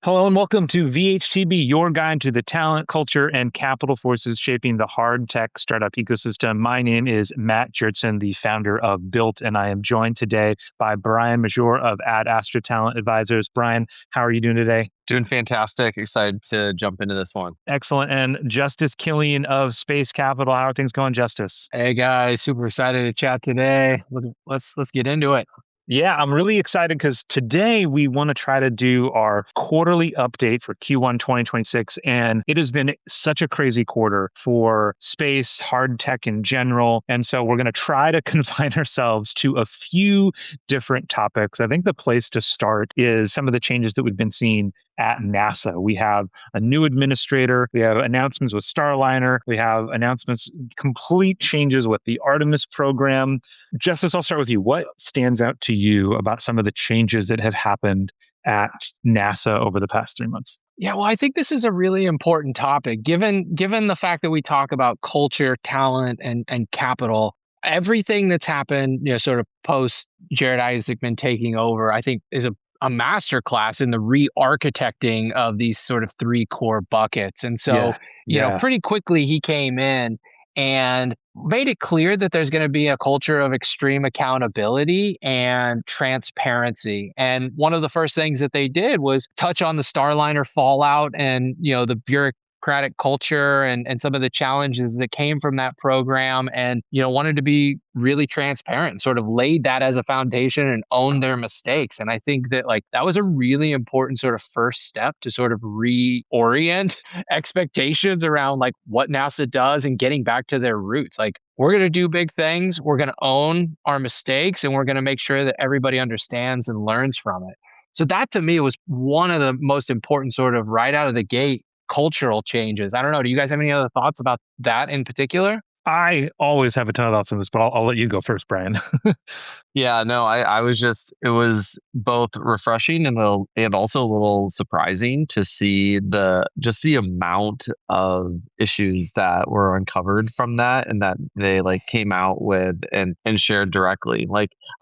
Hello and welcome to VHTB, your guide to the talent, culture, and capital forces shaping the hard tech startup ecosystem. My name is Matt Jertson, the founder of Built, and I am joined today by Brian Major of Ad Astra Talent Advisors. Brian, how are you doing today? Doing fantastic. Excited to jump into this one. Excellent. And Justice Killian of Space Capital. How are things going, Justice? Hey guys, super excited to chat today. Let's get into it. Yeah, I'm really excited because today we want to try to do our quarterly update for Q1 2026. And it has been such a crazy quarter for space, hard tech in general. And so we're going to try to confine ourselves to a few different topics. I think the place to start is some of the changes that we've been seeing at NASA. We have a new administrator. We have announcements with Starliner. We have announcements, complete changes with the Artemis program. Justice, I'll start with you. What stands out to you about some of the changes that have happened at NASA over the past 3 months? Yeah, well, I think this is a really important topic, given the fact that we talk about culture, talent, and capital. Everything that's happened, sort of post Jared Isaacman taking over, I think is a masterclass in the re-architecting of these sort of three core buckets. And so, pretty quickly he came in and made it clear that there's going to be a culture of extreme accountability and transparency. And one of the first things that they did was touch on the Starliner fallout and, the bureaucratic culture and some of the challenges that came from that program, and, wanted to be really transparent, sort of laid that as a foundation and own their mistakes. And I think that that was a really important sort of first step to sort of reorient expectations around what NASA does and getting back to their roots. We're going to do big things. We're going to own our mistakes, and we're going to make sure that everybody understands and learns from it. So that to me was one of the most important sort of right out of the gate cultural changes. I don't know. Do you guys have any other thoughts about that in particular? I always have a ton of thoughts on this, but I'll let you go first, Brian. Yeah, no, I was it was both refreshing and also a little surprising to see the amount of issues that were uncovered from that and that they came out with and shared directly.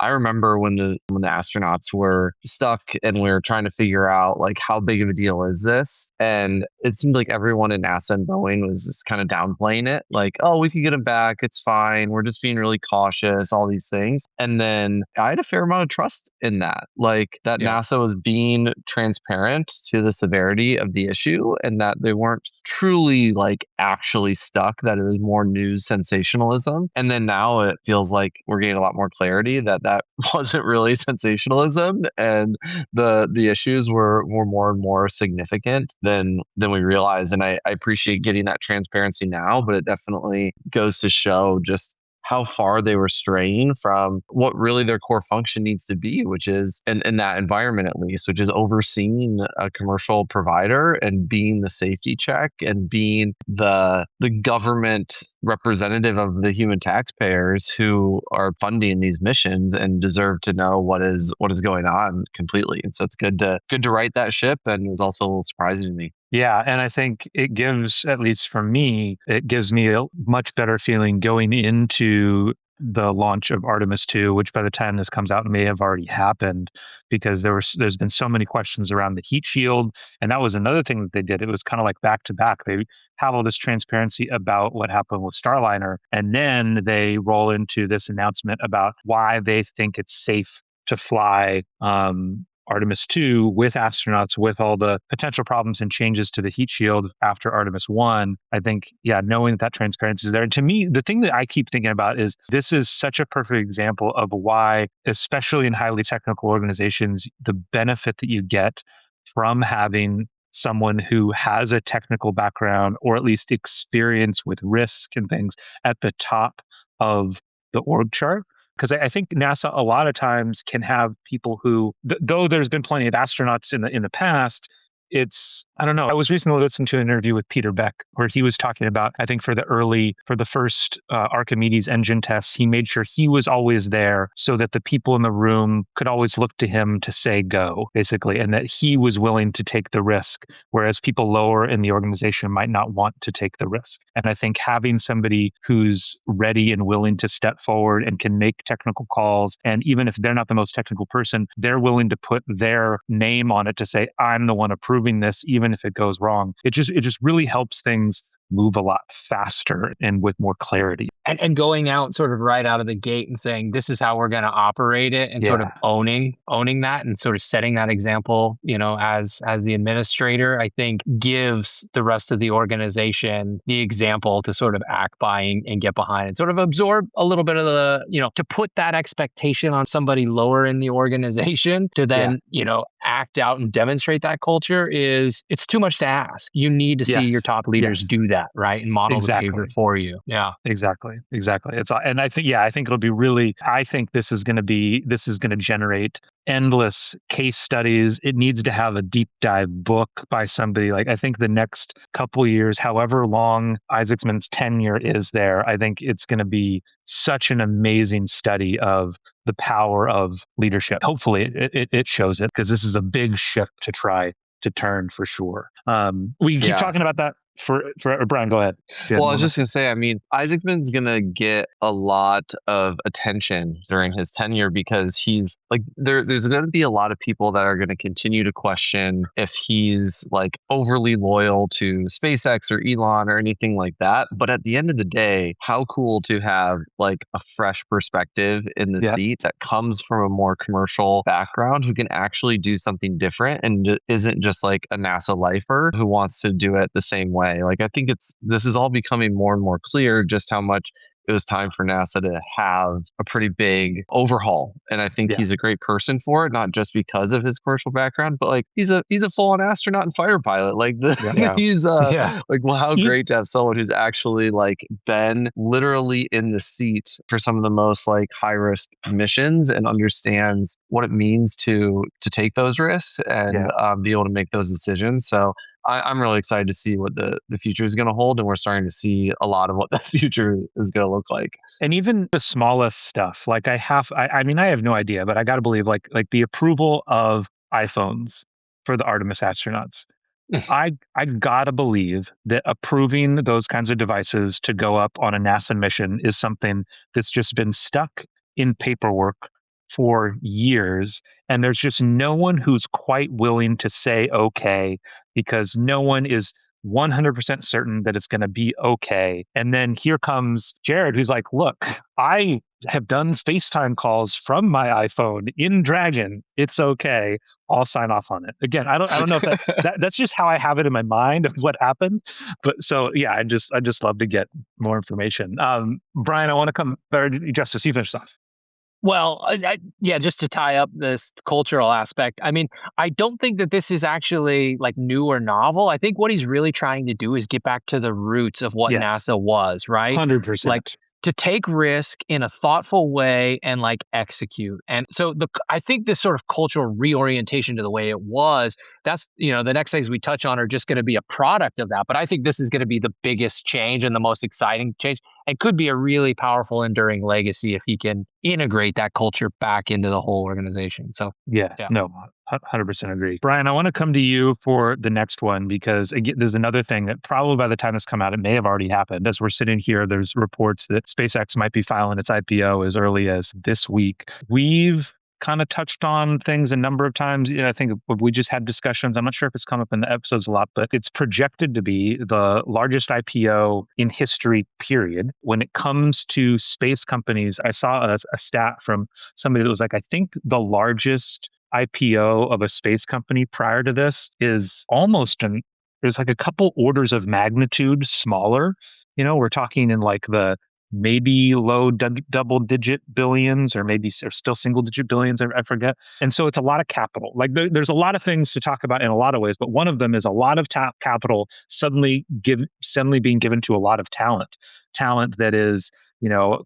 I remember when the astronauts were stuck and we were trying to figure out how big of a deal is this, and it seemed like everyone in NASA and Boeing was just kind of downplaying it, oh, we can get them back, it's fine, we're just being really cautious, all these things. And then I had a fair amount of trust in that, NASA was being transparent to the severity of the issue and that they weren't truly actually stuck, that it was more news sensationalism. And then now it feels like we're getting a lot more clarity that wasn't really sensationalism, and the issues were more and more significant than we realized. And I appreciate getting that transparency now, but it definitely goes to show just how far they were straying from what really their core function needs to be, which is, in that environment at least, which is overseeing a commercial provider and being the safety check and being the government representative of the human taxpayers who are funding these missions and deserve to know what is going on completely. And so it's good to right that ship, and it was also a little surprising to me. Yeah, and I think it gives, at least for me, it gives me a much better feeling going into the launch of Artemis 2, which by the time this comes out may have already happened, because there's been so many questions around the heat shield. And that was another thing that they did. It was kind of like back to back. They have all this transparency about what happened with Starliner, and then they roll into this announcement about why they think it's safe to fly Artemis 2 with astronauts, with all the potential problems and changes to the heat shield after Artemis 1. I think, knowing that transparency is there. And to me, the thing that I keep thinking about is this is such a perfect example of why, especially in highly technical organizations, the benefit that you get from having someone who has a technical background or at least experience with risk and things at the top of the org chart. Because I think NASA a lot of times can have people who, though there's been plenty of astronauts in the past, I don't know. I was recently listening to an interview with Peter Beck where he was talking about, I think for the first Archimedes engine tests, he made sure he was always there so that the people in the room could always look to him to say go, basically, and that he was willing to take the risk, whereas people lower in the organization might not want to take the risk. And I think having somebody who's ready and willing to step forward and can make technical calls, and even if they're not the most technical person, they're willing to put their name on it to say, I'm the one approving improving this, even if it goes wrong. It just really helps things move a lot faster and with more clarity. And going out sort of right out of the gate and saying this is how we're going to operate it, and sort of Yeah. owning that, and sort of setting that example, as the administrator, I think gives the rest of the organization the example to sort of act by and get behind, and sort of absorb a little bit of to put that expectation on somebody lower in the organization to Yeah. then act out and demonstrate that culture. It's too much to ask. You need to see your Yes. top leaders Yes. do that, right, and model the behavior Exactly. for you. Yeah. Exactly. And I think it'll be really, I think this is going to generate endless case studies. It needs to have a deep dive book by somebody. Like, I think the next couple years, however long Isaacman's tenure is there, I think it's going to be such an amazing study of the power of leadership. Hopefully it shows it, because this is a big ship to try to turn for sure. We can keep Yeah. talking about that for Brian, go ahead. Well, I was just gonna say, I mean, Isaacman's gonna get a lot of attention during his tenure, because he's like, there's gonna be a lot of people that are gonna continue to question if he's like overly loyal to SpaceX or Elon or anything like that. But at the end of the day, how cool to have like a fresh perspective in the seat that comes from a more commercial background, who can actually do something different and isn't just like a NASA lifer who wants to do it the same way. Like, I think this is all becoming more and more clear just how much it was time for NASA to have a pretty big overhaul. And I think he's a great person for it, not just because of his commercial background, but like he's a full-on astronaut and fighter pilot. Like he's like, well, how great to have someone who's actually like been literally in the seat for some of the most like high risk missions and understands what it means to take those risks and be able to make those decisions. So I'm really excited to see what the future is going to hold, and we're starting to see a lot of what the future is going to look like. And even the smallest stuff, like I mean, I have no idea, but I got to believe like the approval of iPhones for the Artemis astronauts. I gotta believe that approving those kinds of devices to go up on a NASA mission is something that's just been stuck in paperwork for years, and there's just no one who's quite willing to say okay, because no one is 100% certain that it's going to be okay. And then here comes Jared, who's like, look, I have done FaceTime calls from my iPhone in Dragon. It's okay. I'll sign off on it. Again, I don't know if that's just how I have it in my mind of what happened. But so yeah, I just love to get more information. Brian, I want to come better. Justice, you finish off. Well, just to tie up this cultural aspect, I mean, I don't think that this is actually like new or novel. I think what he's really trying to do is get back to the roots of what NASA was, right? 100%. Like, to take risk in a thoughtful way and like execute. And so I think this sort of cultural reorientation to the way it was, that's, the next things we touch on are just going to be a product of that. But I think this is going to be the biggest change and the most exciting change, and could be a really powerful, enduring legacy if he can integrate that culture back into the whole organization. So no, 100% agree. Brian, I want to come to you for the next one, because again, there's another thing that probably by the time this come out, it may have already happened. As we're sitting here, there's reports that SpaceX might be filing its IPO as early as this week. We've kind of touched on things a number of times. I think we just had discussions. I'm not sure if it's come up in the episodes a lot, but it's projected to be the largest IPO in history, period. When it comes to space companies, I saw a stat from somebody that was like, I think the largest IPO of a space company prior to this is there's like a couple orders of magnitude smaller. We're talking in like the maybe low double digit billions, or maybe still single digit billions. I forget. And so it's a lot of capital. Like there's a lot of things to talk about in a lot of ways, but one of them is a lot of capital suddenly being given to a lot of talent that is,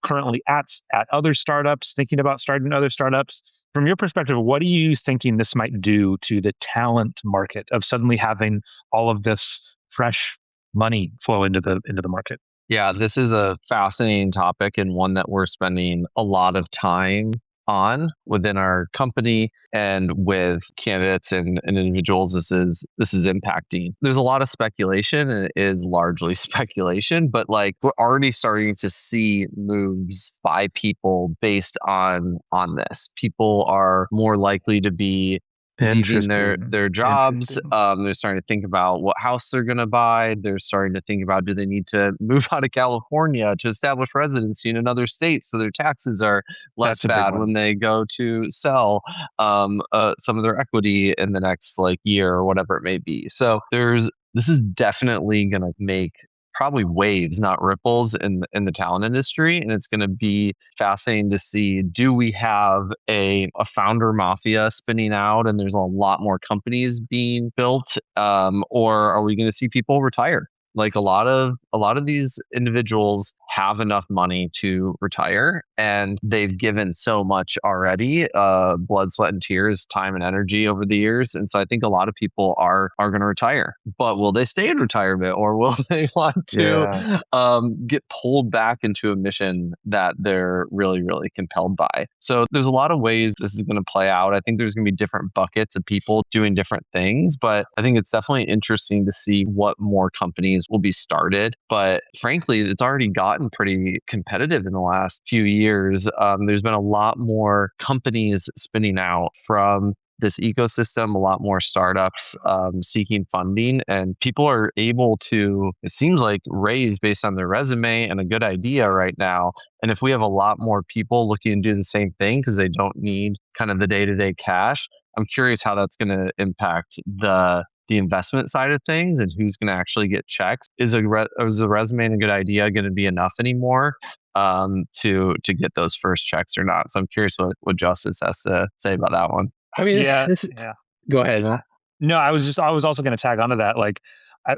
currently at other startups, thinking about starting other startups. From your perspective, what are you thinking this might do to the talent market of suddenly having all of this fresh money flow into the market? Yeah, this is a fascinating topic, and one that we're spending a lot of time on within our company and with candidates and individuals this is impacting. There's a lot of speculation, and it is largely speculation, but like we're already starting to see moves by people based on this. People are more likely to be leaving Interesting. their jobs. Interesting. They're starting to think about what house they're going to buy. They're starting to think about, do they need to move out of California to establish residency in another state so their taxes are less That's a big bad when one. they go to sell some of their equity in the next like year or whatever it may be. So this is definitely going to make probably waves, not ripples, in the talent industry, and it's going to be fascinating to see, do we have a founder mafia spinning out and there's a lot more companies being built, or are we going to see people retire? Like a lot of these individuals have enough money to retire, and they've given so much already, blood, sweat, and tears, time and energy over the years. And so I think a lot of people are going to retire. But will they stay in retirement, or will they want to Yeah. get pulled back into a mission that they're really, really compelled by? So there's a lot of ways this is going to play out. I think there's going to be different buckets of people doing different things, but I think it's definitely interesting to see what more companies will be started. But frankly, it's already gotten pretty competitive in the last few years. There's been a lot more companies spinning out from this ecosystem, a lot more startups seeking funding, and people are able to, it seems like, raise based on their resume and a good idea right now. And if we have a lot more people looking to do the same thing because they don't need kind of the day-to-day cash, I'm curious how that's going to impact the investment side of things and who's going to actually get checks. Is a resume and a good idea going to be enough anymore to get those first checks or not? So I'm curious what Justice has to say about that one. I mean, Yeah. this is, Yeah. go ahead, Matt. No, I was also going to tag onto that. Like,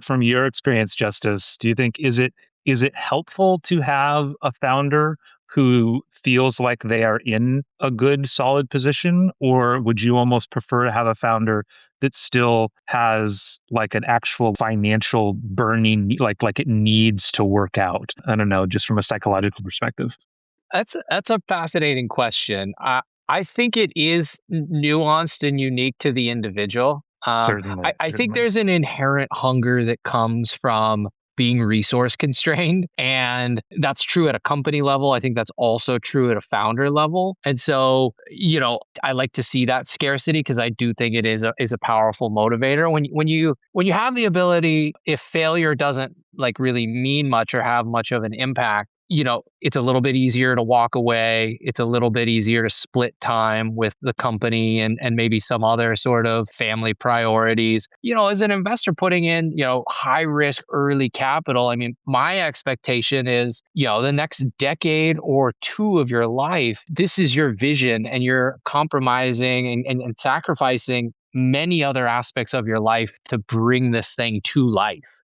from your experience, Justice, do you think is it helpful to have a founder who feels like they are in a good, solid position, or would you almost prefer to have a founder that still has like an actual financial burning, like it needs to work out? I don't know, just from a psychological perspective. That's a fascinating question. I think it is nuanced and unique to the individual. Certainly, I think certainly. there's an inherent hunger that comes from being resource constrained, and that's true at a company level. I think that's also true at a founder level. And so, I like to see that scarcity because I do think it is a powerful motivator. When you have the ability, if failure doesn't like really mean much or have much of an impact, it's a little bit easier to walk away. It's a little bit easier to split time with the company and maybe some other sort of family priorities. As an investor putting in, high risk early capital, I mean, my expectation is, the next decade or two of your life, this is your vision and you're compromising and sacrificing many other aspects of your life to bring this thing to life.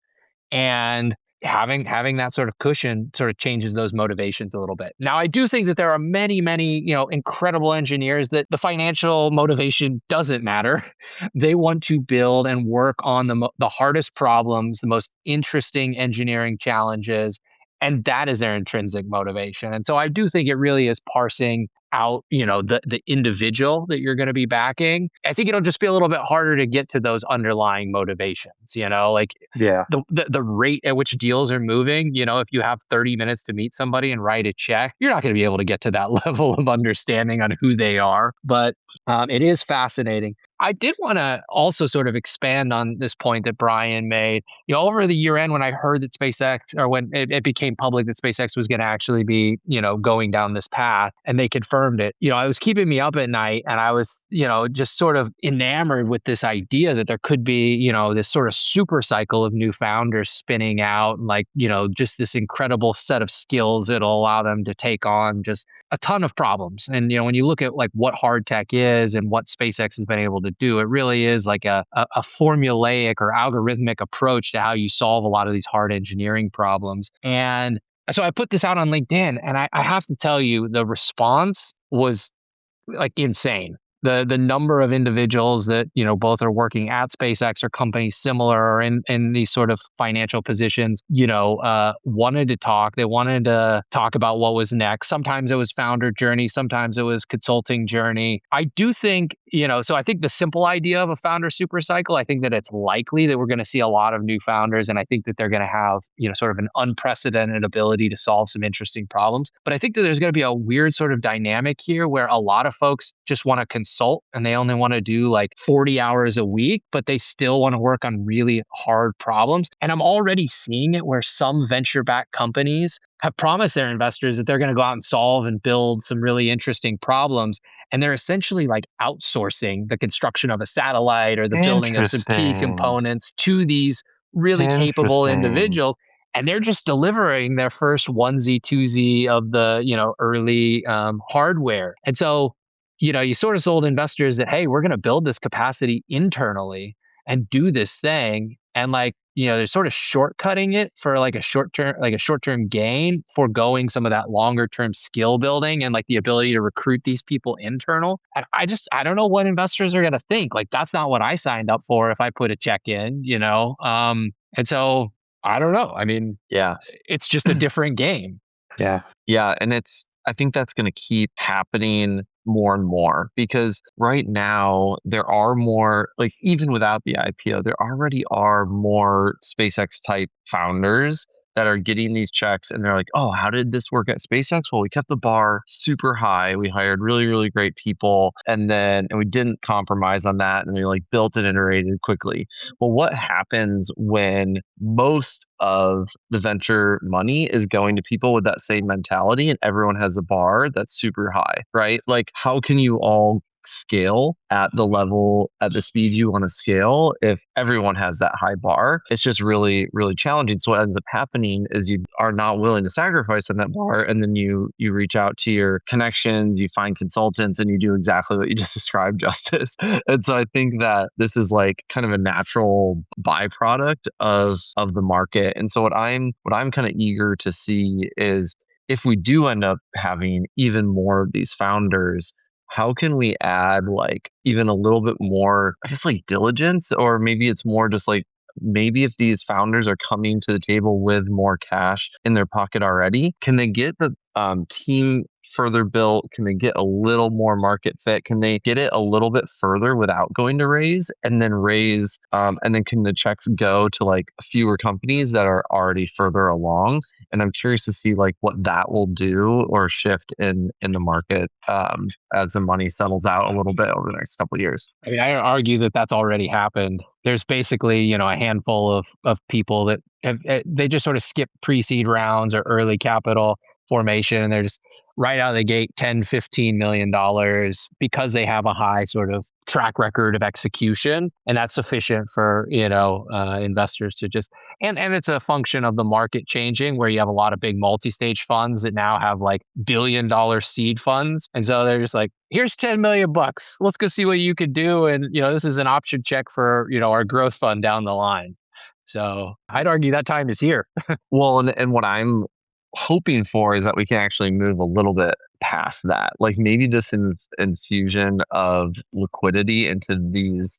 And having that sort of cushion sort of changes those motivations a little bit. Now, I do think that there are many, many, incredible engineers that the financial motivation doesn't matter. They want to build and work on the hardest problems, the most interesting engineering challenges, and that is their intrinsic motivation. And so I do think it really is parsing out, the individual that you're going to be backing. I think it'll just be a little bit harder to get to those underlying motivations, like Yeah. the rate at which deals are moving. If you have 30 minutes to meet somebody and write a check, you're not going to be able to get to that level of understanding on who they are. But it is fascinating. I did want to also sort of expand on this point that Brian made. Over the year end, when I heard that SpaceX, or when it became public that SpaceX was going to actually be, going down this path, and they confirmed it, it was keeping me up at night, and I was, just sort of enamored with this idea that there could be, this sort of super cycle of new founders spinning out, and like, just this incredible set of skills that'll allow them to take on just a ton of problems. And when you look at like what hard tech is and what SpaceX has been able to do, it really is like a formulaic or algorithmic approach to how you solve a lot of these hard engineering problems. And so I put this out on LinkedIn, and I have to tell you, the response was like insane. The number of individuals that, both are working at SpaceX or companies similar or in these sort of financial positions, wanted to talk. They wanted to talk about what was next. Sometimes it was founder journey. Sometimes it was consulting journey. I do think, so I think the simple idea of a founder super cycle, I think that it's likely that we're going to see a lot of new founders. And I think that they're going to have, sort of an unprecedented ability to solve some interesting problems. But I think that there's going to be a weird sort of dynamic here where a lot of folks just want to consult and they only want to do like 40 hours a week, but they still want to work on really hard problems. And I'm already seeing it where some venture-backed companies have promised their investors that they're going to go out and solve and build some really interesting problems. And they're essentially like outsourcing the construction of a satellite or the building of some key Interesting. components to these really capable Interesting. individuals. And they're just delivering their first onesie, twosie of the, early hardware. And so, you sort of sold investors that, hey, we're going to build this capacity internally and do this thing. And like, they're sort of shortcutting it for like a short-term gain, foregoing some of that longer term skill building and like the ability to recruit these people internal. And I don't know what investors are going to think. Like, that's not what I signed up for if I put a check in. And so I don't know. I mean, Yeah. it's just a different game. Yeah. Yeah. And I think that's going to keep happening more and more because right now there are more, like even without the IPO, there already are more SpaceX type founders that are getting these checks and they're like, oh, how did this work at SpaceX? Well, we kept the bar super high. We hired really, really great people and we didn't compromise on that. And we like built and iterated quickly. Well, what happens when most of the venture money is going to people with that same mentality and everyone has a bar that's super high, right? Like, how can you all scale at the speed you want to scale if everyone has that high bar? It's just really, really challenging. So what ends up happening is you are not willing to sacrifice on that bar, and then you reach out to your connections, you find consultants, and you do exactly what you just described, Justice. And so I think that this is like kind of a natural byproduct of the market. And so what I'm kind of eager to see is if we do end up having even more of these founders, how can we add like even a little bit more, I guess, like diligence, or maybe it's more just like maybe if these founders are coming to the table with more cash in their pocket already, can they get the team further built? Can they get a little more market fit? Can they get it a little bit further without going to raise and then raise? And then can the checks go to like fewer companies that are already further along? And I'm curious to see like what that will do or shift in the market as the money settles out a little bit over the next couple of years. I mean, I argue that that's already happened. There's basically, a handful of people that they just sort of skip pre-seed rounds or early capital formation, and they're just right out of the gate $10-15 million because they have a high sort of track record of execution, and that's sufficient for investors to just and it's a function of the market changing where you have a lot of big multi-stage funds that now have like $billion seed funds, and so they're just like, here's 10 million bucks, let's go see what you could do, and this is an option check for our growth fund down the line. So I'd argue that time is here. Well, and what I'm hoping for is that we can actually move a little bit past that. Like maybe this infusion of liquidity into these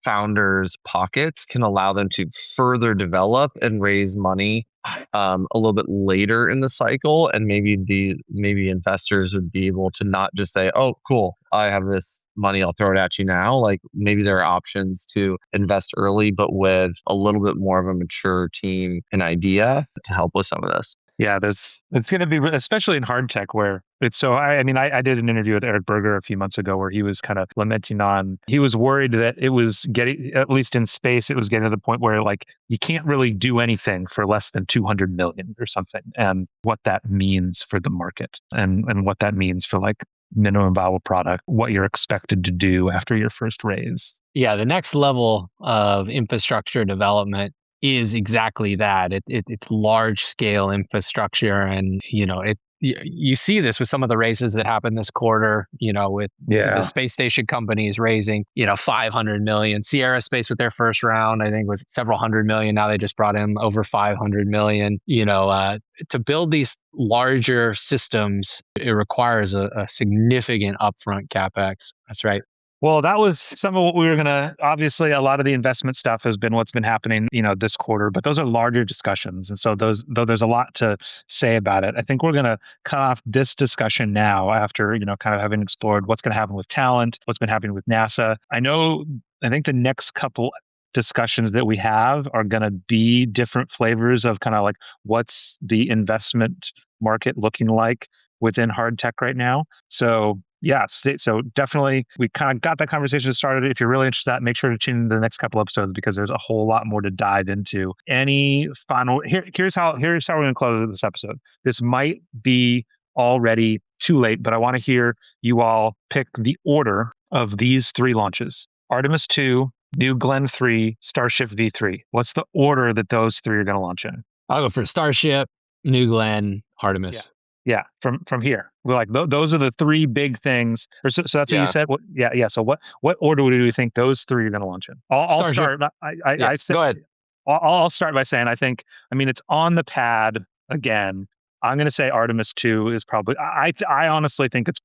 founders' pockets can allow them to further develop and raise money a little bit later in the cycle, and maybe investors would be able to not just say, oh cool, I have this money, I'll throw it at you now. Like maybe there are options to invest early but with a little bit more of a mature team and idea to help with some of this. Yeah, it's going to be, especially in hard tech where it's so, I mean, I did an interview with Eric Berger a few months ago where he was kind of lamenting he was worried that it was getting, at least in space, it was getting to the point where like, you can't really do anything for less than 200 million or something. And what that means for the market and what that means for like minimum viable product, what you're expected to do after your first raise. Yeah, the next level of infrastructure development is exactly that. It's large scale infrastructure, and you see this with some of the raises that happened this quarter. With the space station companies raising 500 million. Sierra Space with their first round, I think, was several hundred million. Now they just brought in over 500 million. To build these larger systems, it requires a significant upfront capex. That's right. Well, that was some of what we were going to, obviously a lot of the investment stuff has been what's been happening, this quarter, but those are larger discussions. And so though there's a lot to say about it, I think we're going to cut off this discussion now after, kind of having explored what's going to happen with talent, what's been happening with NASA. I think the next couple discussions that we have are going to be different flavors of kind of like what's the investment market looking like within hard tech right now. So Yes. So definitely, we kind of got that conversation started. If you're really interested in that, make sure to tune in to the next couple episodes because there's a whole lot more to dive into. Any final? Here's how we're going to close this episode. This might be already too late, but I want to hear you all pick the order of these three launches: Artemis 2, New Glenn 3, Starship V3. What's the order that those three are going to launch in? I'll go for Starship, New Glenn, Artemis. Yeah, from here, we're like those are the three big things. Or so that's what you Yeah. said. Yeah. So what order do you think those three are going to launch in? I'll Starship. start. I said, Go ahead. I'll start by saying I mean it's on the pad again. I'm going to say Artemis 2 is probably. I honestly think it's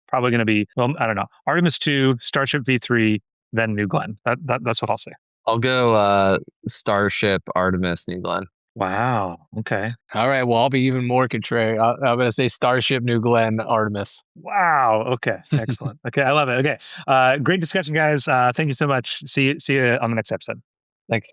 probably going to be. Well, I don't know. Artemis 2, Starship V3, then New Glenn. That's what I'll say. I'll go Starship, Artemis, New Glenn. Wow. Okay. All right. Well, I'll be even more contrary. I'm going to say Starship, New Glenn, Artemis. Wow. Okay. Excellent. Okay. I love it. Okay. Great discussion, guys. Thank you so much. See you on the next episode. Thanks.